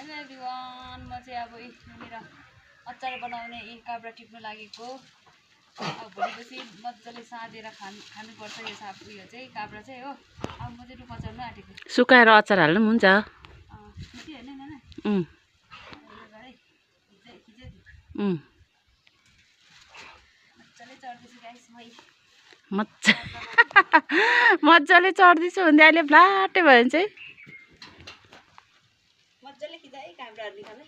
Hello everyone, म चाहिँ अब यहाँनिर अचार बनाउने काब्रा टिप्न लागेको। अब भोलिपछि मजाले साँधेर खानुपर्छ यो उयो चाहिँ काब्रा चाहिँ हो। अब म चाहिँ रुख अचार्नु आँटेको। सुकाएर अचार हाल्नु पनि हुन्छ। खिच्यो होइन नाना? मजाले चढ्दैछु गाइस मै। मजाले चढ्दैछु भन्दै अहिले फ्लाटे भयो भने चाहिँ मजाले खिचा है काब्राहरू निकाल्ने।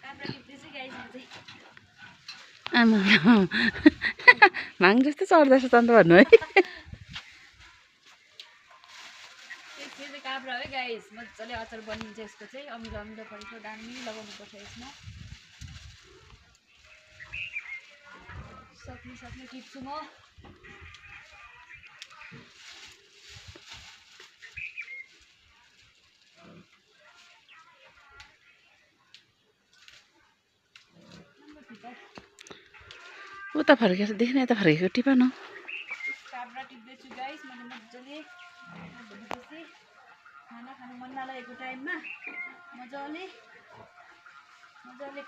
काब्रा टिप्दैछु गाइस म चाहिँ। आमा भाङ जस्तो चढ्दैछ त अन्त भन्नु है। काब्रा है गाइस, मजाले अचार बनिन्छ यसको चाहिँ। अमिलो अमिलो परेको दामी लगाउनुपर्छ यसमा। सक्ने टिप्छु म। उता फर्केर देख्न यता फर्केको टिपा न। काब्रा टिप्दैछु गाइस मैले मजाले। भोलिपछि खाना खानु मन नलागेको टाइममा मजाले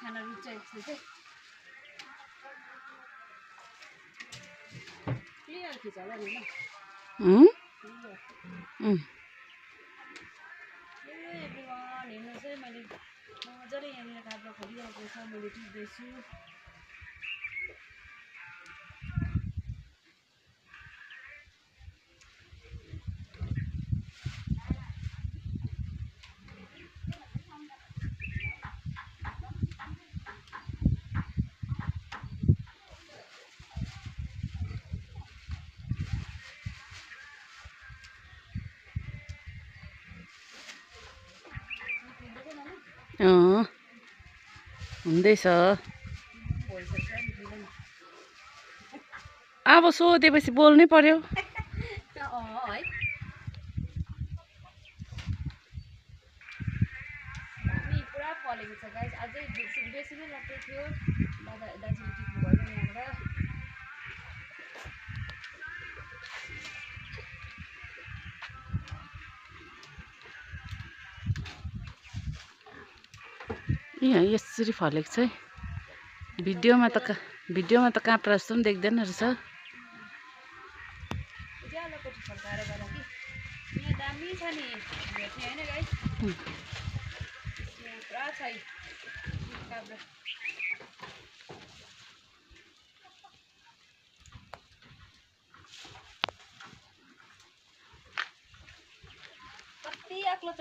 खाना रुच्छ यसले चाहिँ। क्लियर खिच होला नि ल। एभ्रिवान हेर्नुहोस् है, मैले मजाले यहाँनिर काब्रा खोलिरहेको छ, मैले टिप्दैछु। हुँदैछ। अब सोधेपछि बोल्नै पर्यो। है पुरा फलेको छ गाइस। अझै बेसी नै लाग्दै थियो। दाजुले टिप्नु भयो यहाँबाट। यहाँ यसरी फलेको छ है। भिडियोमा त काँक्रा जस्तो पनि देख्दैन रहेछ। उज्यालोपट्टि फर्काएर गएर कि यहाँ दामी छ नि भेट्ने होइन गाइस।